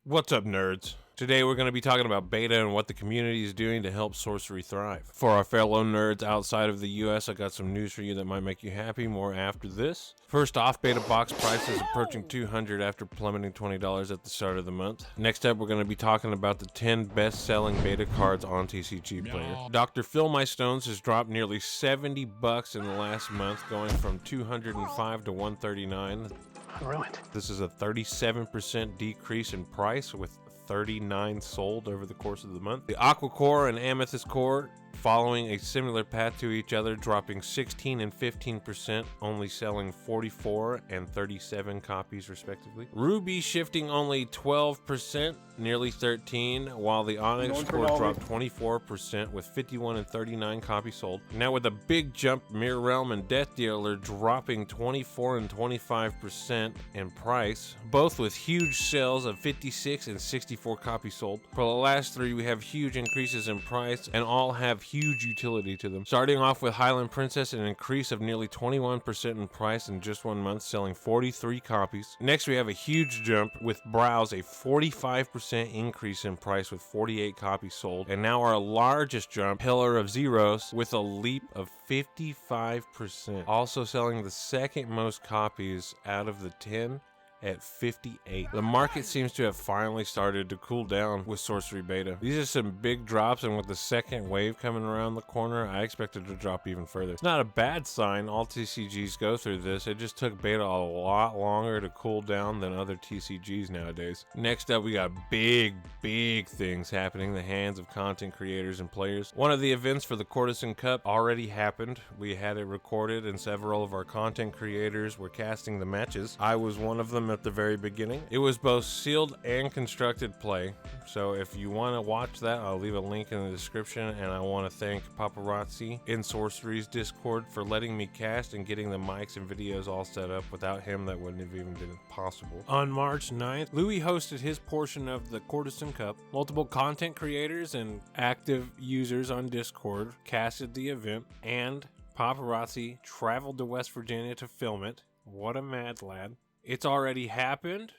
What's up, nerds? Today we're going to be talking about beta and what the community is doing to help Sorcery thrive. For our fellow nerds outside of the US, I got some news for you that might make you happy. More after this. First off, beta box prices approaching $200 after plummeting $20 at the start of the month. Next up, we're going to be talking about the 10 best-selling beta cards on TCG Player. Dr. Fill My Stones has dropped nearly $70 in the last month, going from $205 to $139. Ruined. This is a 37% decrease in price, with 39 sold over the course of the month. The Aqua Core and Amethyst Core following a similar path to each other, dropping 16 and 15%, only selling 44 and 37 copies respectively. Ruby shifting only 12%, nearly 13, while the Onyx Core dropped 24% with 51 and 39 copies sold. Now with a big jump, Mirror Realm and Death Dealer dropping 24 and 25% in price, both with huge sales of 56 and 64 copies sold. For the last three, we have huge increases in price and all have huge utility to them. Starting off with Highland Princess, an increase of nearly 21% in price in just 1 month, selling 43 copies. Next, we have a huge jump with Browse, a 45% increase in price with 48 copies sold. And now our largest jump, Pillar of Zeros, with a leap of 55%, also selling the second most copies out of the 10 at 58. The market seems to have finally started to cool down with Sorcery Beta. These are some big drops, and with the second wave coming around the corner, I expect it to drop even further. It's not a bad sign. All TCGs go through this. It just took beta a lot longer to cool down than other TCGs nowadays. Next up, we got big things happening in the hands of content creators and players. One of the events for the Courtesan Cup already happened. We had it recorded, and several of our content creators were casting the matches. I was one of them at the very beginning. It was both sealed and constructed play, so if you want to watch that, I'll leave a link in the description. And I want to thank Paparazzi in Sorcery's Discord for letting me cast and getting the mics and videos all set up. Without him, that wouldn't have even been possible. On March 9th, Louis hosted his portion of the Courtesan Cup. Multiple content creators and active users on Discord casted the event, and Paparazzi traveled to West Virginia to film it. What a mad lad. It's already happened.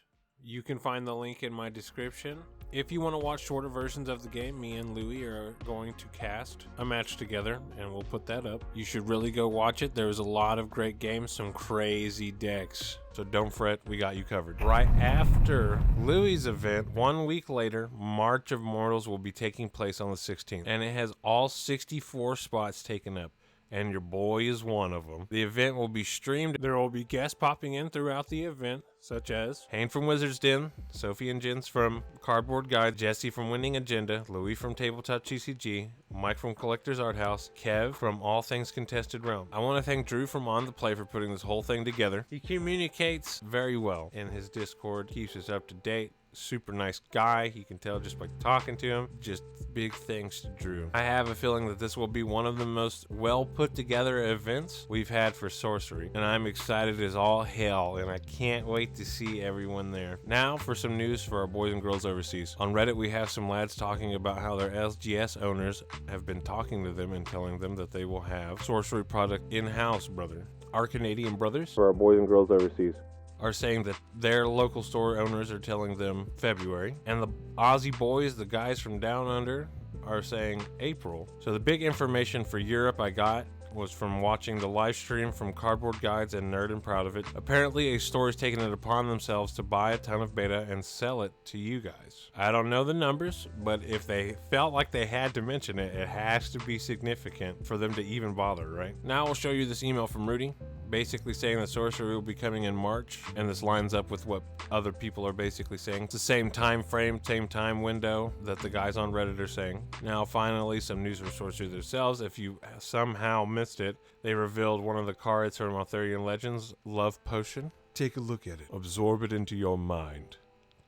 You can find the link in my description. If you want to watch shorter versions of the game, me and Louis are going to cast a match together, and we'll put that up. You should really go watch it. There's a lot of great games, some crazy decks. So don't fret, we got you covered. Right after Louis' event, 1 week later, March of Mortals will be taking place on the 16th, and it has all 64 spots taken up, and your boy is one of them. The event will be streamed. There will be guests popping in throughout the event, such as Hayne from Wizard's Den, Sophie and Jens from Cardboard Guide, Jesse from Winning Agenda, Louis from Tabletop TCG, Mike from Collector's Art House, Kev from All Things Contested Realm. I want to thank Drew from On The Play for putting this whole thing together. He communicates very well in his Discord, keeps us up to date. Super nice guy. You can tell just by talking to him. Just big thanks to Drew. I have a feeling that this will be one of the most well put together events we've had for Sorcery, and I'm excited as all hell, and I can't wait to see everyone there. Now for some news for our boys and girls overseas. On Reddit, we have some lads talking about how their LGS owners have been talking to them and telling them that they will have Sorcery product in-house, brother. Our Canadian brothers, for our boys and girls overseas, are saying that their local store owners are telling them February, and the Aussie boys, the guys from down under, are saying April. So the big information for Europe I got was from watching the live stream from Cardboard Guides and Nerd and Proud of It. Apparently a store is taking it upon themselves to buy a ton of beta and sell it to you guys. I don't know the numbers, but if they felt like they had to mention it, it has to be significant for them to even bother, right? Now I'll show you this email from Rudy, basically saying that Sorcery will be coming in March, and this lines up with what other people are basically saying. It's the same time frame, same time window that the guys on Reddit are saying. Now finally, some news from Sorcery themselves. If you somehow missed it, they revealed one of the cards from Arthurian Legends, Love Potion. Take a look at it. Absorb it into your mind.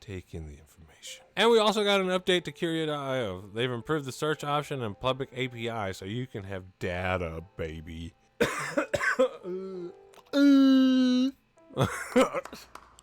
Take in the information. And we also got an update to Curio.io. They've improved the search option and public API so you can have data, baby.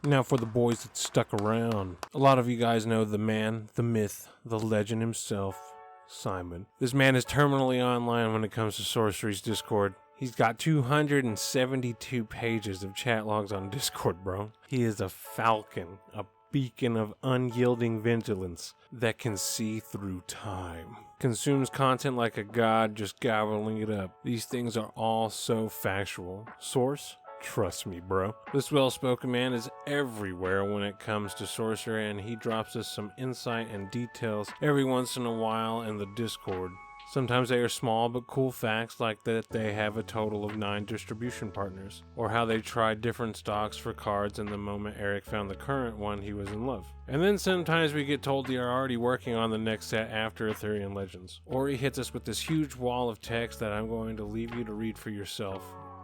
Now for the boys that stuck around. A lot of you guys know the man, the myth, the legend himself, Simon. This man is terminally online when it comes to Sorcery's Discord. He's got 272 pages of chat logs on Discord, bro. He is a falcon, a beacon of unyielding vigilance that can see through time. Consumes content like a god, just gobbling it up. These things are all so factual. Source? Trust me, bro. This well-spoken man is everywhere when it comes to sorcery, and he drops us some insight and details every once in a while in the Discord. Sometimes they are small but cool facts, like that they have a total of 9 distribution partners, or how they tried different stocks for cards, and the moment Eric found the current one, he was in love. And then sometimes we get told they are already working on the next set after Ethereum Legends. Or he hits us with this huge wall of text that I'm going to leave you to read for yourself.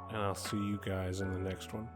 And I'll see you guys in the next one.